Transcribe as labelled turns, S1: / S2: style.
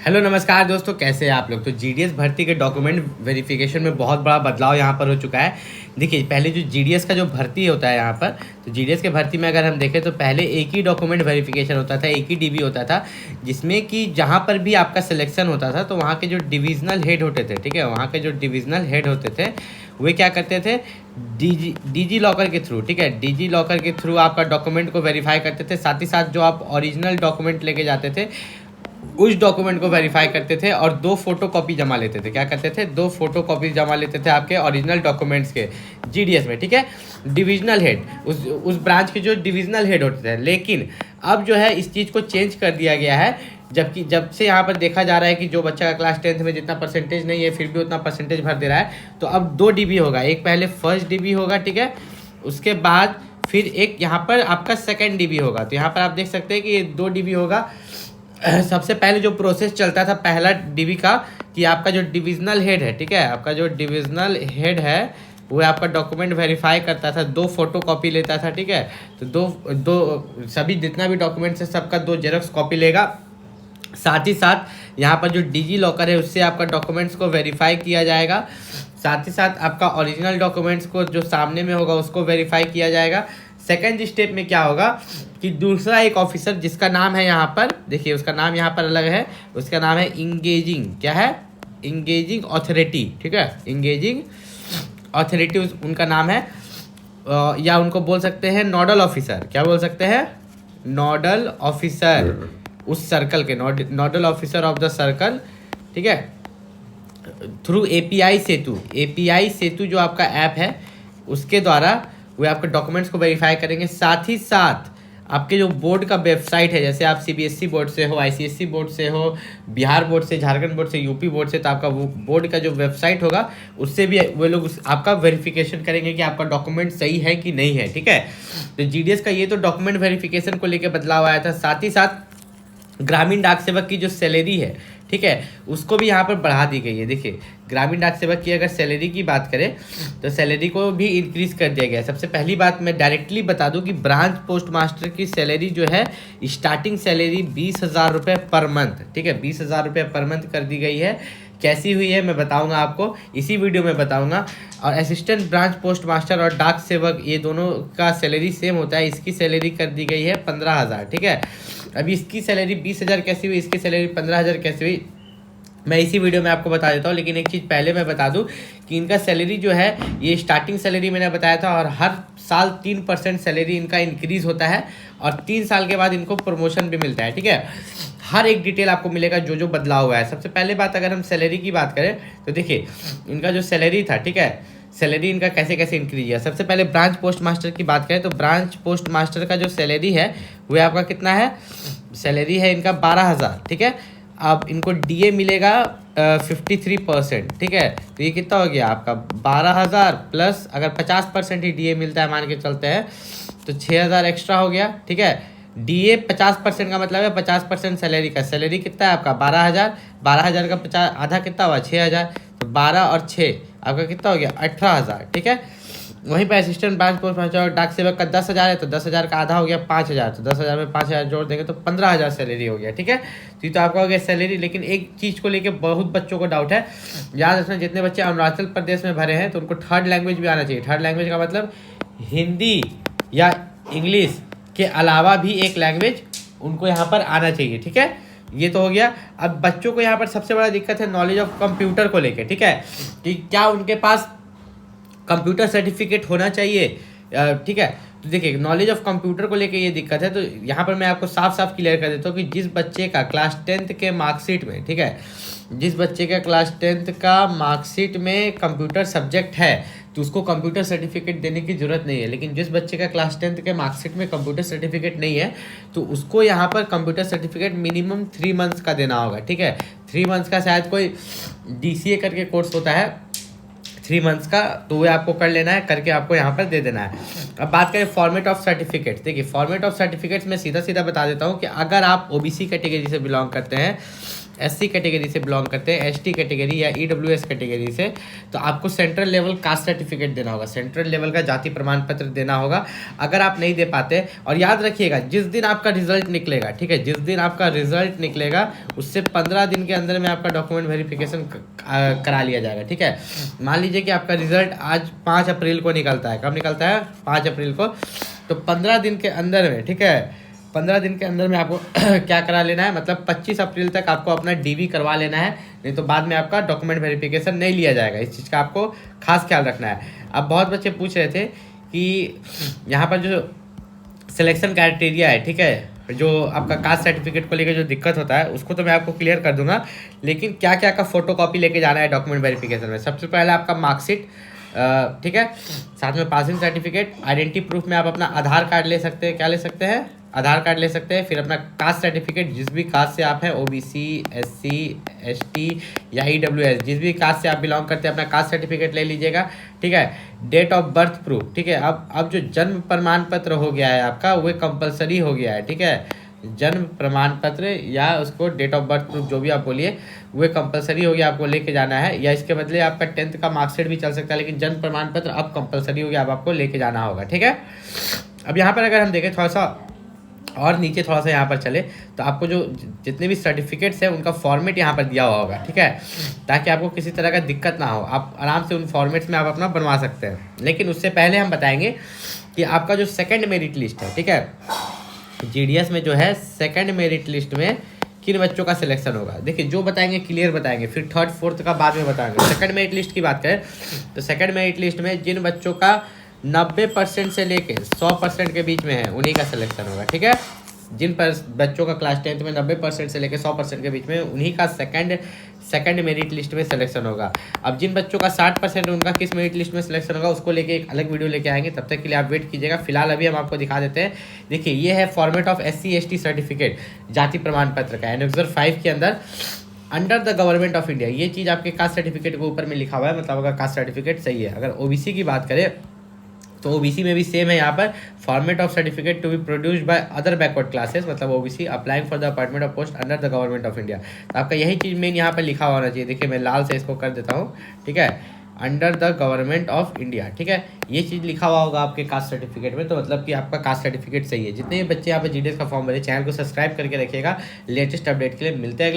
S1: Hello नमस्कार दोस्तों, कैसे हैं आप लोग। तो जीडीएस भर्ती के डॉक्यूमेंट वेरिफिकेशन में बहुत बड़ा बदलाव यहाँ पर हो चुका है। देखिए, पहले जो जीडीएस का जो भर्ती होता है यहाँ पर, तो जीडीएस के भर्ती में अगर हम देखें तो पहले एक ही डॉक्यूमेंट वेरिफिकेशन होता था, एक ही डीबी होता था, जिसमें कि जहाँ पर भी आपका सिलेक्शन होता था तो वहाँ के जो डिविजनल हेड होते थे, ठीक है, वहाँ के जो डिविजनल हेड होते थे वे क्या करते थे, डीजी लॉकर के थ्रू, ठीक है, डीजी लॉकर के थ्रू आपका डॉक्यूमेंट को वेरीफाई करते थे। साथ ही साथ जो आप ओरिजिनल डॉक्यूमेंट लेके जाते थे उस डॉक्यूमेंट को वेरीफाई करते थे और 2 फोटो कॉपी जमा लेते थे। क्या करते थे, 2 फोटो कॉपी जमा लेते थे आपके ओरिजिनल डॉक्यूमेंट्स के जीडीएस में, ठीक है। डिविजनल हेड, उस ब्रांच के जो डिविजनल हेड होते थे। लेकिन अब जो है इस चीज़ को चेंज कर दिया गया है, जबकि जब से यहाँ पर देखा जा रहा है कि जो बच्चा का क्लास 10th में जितना परसेंटेज नहीं है फिर भी उतना परसेंटेज भर दे रहा है, तो अब 2 डीबी होगा। एक पहले फर्स्ट डीबी होगा, ठीक है, उसके बाद फिर एक यहाँ पर आपका सेकेंड डीबी होगा। तो यहाँ पर आप देख सकते हैं कि ये 2 डीबी होगा। सबसे पहले जो प्रोसेस चलता था पहला डीबी का, कि आपका जो डिविजनल हेड है, ठीक है, आपका जो डिविजनल हेड है वो आपका डॉक्यूमेंट वेरीफाई करता था, 2 फोटो कॉपी लेता था, ठीक है। तो दो सभी जितना भी डॉक्यूमेंट्स है सबका 2 जेरॉक्स कॉपी लेगा। साथ ही साथ यहाँ पर जो डिजी लॉकर है उससे आपका डॉक्यूमेंट्स को वेरीफाई किया जाएगा। साथ ही साथ आपका ओरिजिनल डॉक्यूमेंट्स को जो सामने में होगा उसको वेरीफाई किया जाएगा। सेकंड स्टेप में क्या होगा कि दूसरा एक ऑफिसर जिसका नाम है यहाँ पर, देखिए उसका नाम यहाँ पर अलग है, उसका नाम है इंगेजिंग, क्या है, इंगेजिंग अथॉरिटी, ठीक है, इंगेजिंग अथॉरिटी उनका नाम है। या उनको बोल सकते हैं नोडल ऑफिसर। क्या बोल सकते हैं, नोडल ऑफिसर उस सर्कल के, nodal officer of the circle, ठीक है। थ्रू एपीआई सेतु जो आपका ऐप है उसके द्वारा वे आपके डॉक्यूमेंट्स को वेरीफाई करेंगे। साथ ही साथ आपके जो बोर्ड का वेबसाइट है, जैसे आप सीबीएसई बोर्ड से हो, आईसीएसई बोर्ड से हो, बिहार बोर्ड से, झारखंड बोर्ड से, यूपी बोर्ड से, तो आपका वो बोर्ड का जो वेबसाइट होगा उससे भी वो लोग आपका वेरिफिकेशन करेंगे कि आपका डॉक्यूमेंट सही है कि नहीं है, ठीक है। तो जीडीएस का ये तो डॉक्यूमेंट वेरिफिकेशन को लेकर बदलाव आया था। साथ ही साथ ग्रामीण डाक सेवक की जो सैलरी है, ठीक है, उसको भी यहाँ पर बढ़ा दी गई है। देखिए, ग्रामीण डाक सेवक की अगर सैलरी की बात करें तो सैलरी को भी इंक्रीज कर दिया गया है। सबसे पहली बात मैं डायरेक्टली बता दूं कि ब्रांच पोस्ट मास्टर की सैलरी जो है, स्टार्टिंग सैलरी 20,000 रुपये पर मंथ, ठीक है, 20,000 रुपये पर मंथ कर दी गई है। कैसी हुई है मैं बताऊंगा आपको, इसी वीडियो में बताऊंगा। और असिस्टेंट ब्रांच पोस्ट मास्टर और डाक सेवक ये दोनों का सैलरी सेम होता है, इसकी सैलरी कर दी गई है 15,000, ठीक है। अभी इसकी सैलरी 20,000 कैसी हुई, इसकी सैलरी 15,000 कैसी हुई, मैं इसी वीडियो में आपको बता देता हूँ। लेकिन एक चीज़ पहले मैं बता दूँ कि इनका सैलरी जो है, ये स्टार्टिंग सैलरी मैंने बताया था, और हर साल 3% सैलरी इनका इंक्रीज़ होता है और 3 साल के बाद इनको प्रमोशन भी मिलता है, ठीक है। हर एक डिटेल आपको मिलेगा जो जो बदलाव हुआ है। सबसे पहले बात अगर हम सैलरी की बात करें तो देखिए, इनका जो सैलरी था, ठीक है, सैलरी इनका कैसे कैसे इंक्रीज किया। सबसे पहले ब्रांच पोस्ट मास्टर की बात करें तो ब्रांच पोस्ट मास्टर का जो सैलरी है वह आपका कितना है, सैलरी है इनका 12,000, ठीक है। अब इनको डीए मिलेगा 53%, ठीक है। तो ये कितना हो गया आपका 12,000 प्लस, अगर 50% ही डीए मिलता है मान के चलते हैं तो 6,000 एक्स्ट्रा हो गया, ठीक है। डीए 50% का मतलब है 50% सैलरी का, सैलरी कितना है आपका 12,000, 12,000 का 50 आधा कितना हुआ 6,000, तो 12 और 6 आपका कितना हो गया 18,000, ठीक है। वहीं पर असिस्टेंट ब्रांच पोस्ट मास्टर और डाक सेवक का 10,000 है, तो 10,000 का आधा हो गया 5,000, तो 10,000 में 5,000 जोड़ देंगे तो 15,000 सैलरी हो गया, ठीक है। तो ये तो आपका हो गया सैलरी। लेकिन एक चीज़ को लेकर बहुत बच्चों को डाउट है, याद रखना, जितने बच्चे अरुणाचल प्रदेश में भरे हैं तो उनको थर्ड लैंग्वेज भी आना चाहिए। थर्ड लैंग्वेज का मतलब हिंदी या इंग्लिश के अलावा भी एक लैंग्वेज उनको यहाँ पर आना चाहिए, ठीक है। ये तो हो गया। अब बच्चों को यहाँ पर सबसे बड़ा दिक्कत है नॉलेज ऑफ कंप्यूटर को लेकर, ठीक है, कि क्या उनके पास कंप्यूटर सर्टिफिकेट होना चाहिए, ठीक है। तो देखिए, नॉलेज ऑफ कंप्यूटर को लेके ये दिक्कत है, तो यहाँ पर मैं आपको साफ साफ क्लियर कर देता हूँ कि जिस बच्चे का क्लास 10th के मार्कशीट में, ठीक है, जिस बच्चे का क्लास 10th का मार्कशीट में कंप्यूटर सब्जेक्ट है तो उसको कंप्यूटर सर्टिफिकेट देने की ज़रूरत नहीं है। लेकिन जिस बच्चे का क्लास 10th के मार्कशीट में कंप्यूटर सर्टिफिकेट नहीं है तो उसको यहाँ पर कंप्यूटर सर्टिफिकेट मिनिमम 3 मंथ्स का देना होगा, ठीक है। 3 मंथ्स का शायद कोई DCA करके कोर्स होता है 3 मंथ्स का, तो वो आपको कर लेना है, करके आपको यहाँ पर दे देना है। अब बात करें फॉर्मेट ऑफ सर्टिफिकेट्स। देखिए, फॉर्मेट ऑफ सर्टिफिकेट्स में सीधा सीधा बता देता हूँ कि अगर आप ओबीसी कैटेगरी से बिलोंग करते हैं SC कैटेगरी से बिलोंग करते हैं, ST कैटेगरी या EWS कैटेगरी से, तो आपको सेंट्रल लेवल कास्ट सर्टिफिकेट देना होगा, सेंट्रल लेवल का जाति प्रमाण पत्र देना होगा। अगर आप नहीं दे पाते, और याद रखिएगा जिस दिन आपका रिजल्ट निकलेगा, ठीक है, जिस दिन आपका रिजल्ट निकलेगा उससे 15 दिन के अंदर में आपका डॉक्यूमेंट वेरिफिकेशन करा लिया जाएगा, ठीक है। मान लीजिए कि आपका रिजल्ट आज 5 अप्रैल को निकलता है, कब निकलता है? 5 अप्रैल को। तो 15 दिन के अंदर में, ठीक है, 15 दिन के अंदर में आपको क्या करा लेना है, मतलब 25 अप्रैल तक आपको अपना DV करवा लेना है, नहीं तो बाद में आपका डॉक्यूमेंट वेरिफिकेशन नहीं लिया जाएगा। इस चीज़ का आपको खास ख्याल रखना है। अब बहुत बच्चे पूछ रहे थे कि यहाँ पर जो सिलेक्शन क्राइटेरिया है, ठीक है, जो आपका कास्ट सर्टिफिकेट को लेकर जो दिक्कत होता है उसको तो मैं आपको क्लियर कर दूंगा, लेकिन क्या क्या का फोटो कॉपी लेके जाना है डॉक्यूमेंट वेरिफिकेशन में। सबसे पहले आपका मार्कशीट, ठीक है, साथ में पासिंग सर्टिफिकेट, आइडेंटिटी प्रूफ में आप अपना आधार कार्ड ले सकते हैं, क्या ले सकते हैं? आधार कार्ड ले सकते हैं। फिर अपना कास्ट सर्टिफिकेट, जिस भी कास्ट से आप हैं, OBC, SC, ST या EWS, जिस भी कास्ट से आप बिलोंग करते हैं, अपना कास्ट सर्टिफिकेट ले लीजिएगा, ठीक है। डेट ऑफ बर्थ प्रूफ, ठीक है, अब जो जन्म प्रमाण पत्र हो गया है आपका, वो कंपलसरी हो गया है, ठीक है। जन्म प्रमाण पत्र या उसको डेट ऑफ बर्थ प्रूफ जो भी आप बोलिए, वो कंपलसरी हो गया, आपको लेके जाना है। या इसके बदले आपका 10th का मार्कशीट भी चल सकता है, लेकिन जन्म प्रमाण पत्र अब कंपलसरी हो गया, अब आपको लेके जाना होगा, ठीक है। अब यहाँ पर अगर हम देखें थोड़ा सा और नीचे, थोड़ा सा यहाँ पर चले, तो आपको जो जितने भी सर्टिफिकेट्स हैं उनका फॉर्मेट यहाँ पर दिया हुआ होगा, ठीक है, ताकि आपको किसी तरह का दिक्कत ना हो, आप आराम से उन फॉर्मेट्स में आप अपना बनवा सकते हैं। लेकिन उससे पहले हम बताएंगे कि आपका जो सेकंड मेरिट लिस्ट है, ठीक है, GDS में जो है सेकंड मेरिट लिस्ट में किन बच्चों का सिलेक्शन होगा। देखिए जो बताएंगे क्लियर बताएंगे, फिर 3rd 4th का बाद में बताएंगे। सेकंड मेरिट लिस्ट की बात करें तो सेकंड मेरिट लिस्ट में जिन बच्चों का 90% से लेके 100% के बीच में है उन्हीं का सिलेक्शन होगा, ठीक है। जिन बच्चों का क्लास 10th में 90% से लेके 100% के बीच में, उन्हीं का सेकंड मेरिट लिस्ट में सिलेक्शन होगा। अब जिन बच्चों का 60% उनका किस मेरिट लिस्ट में सिलेक्शन होगा उसको लेके एक अलग वीडियो लेके आएंगे, तब तक के लिए आप वेट कीजिएगा। फिलहाल अभी हम आपको दिखा देते हैं। देखिए ये है format of SC ST certificate, जाति प्रमाण पत्र का, एनेक्सर 5 के अंदर under the government of India. ये चीज़ आपके कास्ट सर्टिफिकेट के ऊपर में लिखा हुआ है, मतलब अगर कास्ट सर्टिफिकेट सही है। अगर OBC की बात करें तो OBC में भी सेम है, यहाँ पर format of certificate to be produced by other backward classes, मतलब OBC applying for the appointment of post under the government of India. तो आपका यही चीज़ मेन यहाँ पर लिखा होना चाहिए। देखिए मैं लाल से इसको कर देता हूँ, ठीक है, under the government of India, ठीक है, ये चीज़ लिखा हुआ होगा आपके कास्ट सर्टिफिकेट में, तो मतलब कि आपका कास्ट सर्टिफिकेट सही है। जितने भी बच्चे यहाँ पर GDS का फॉर्म भरे, चैनल को सब्सक्राइब करके रखिएगा लेटेस्ट अपडेट के लिए। मिलते हैं अगले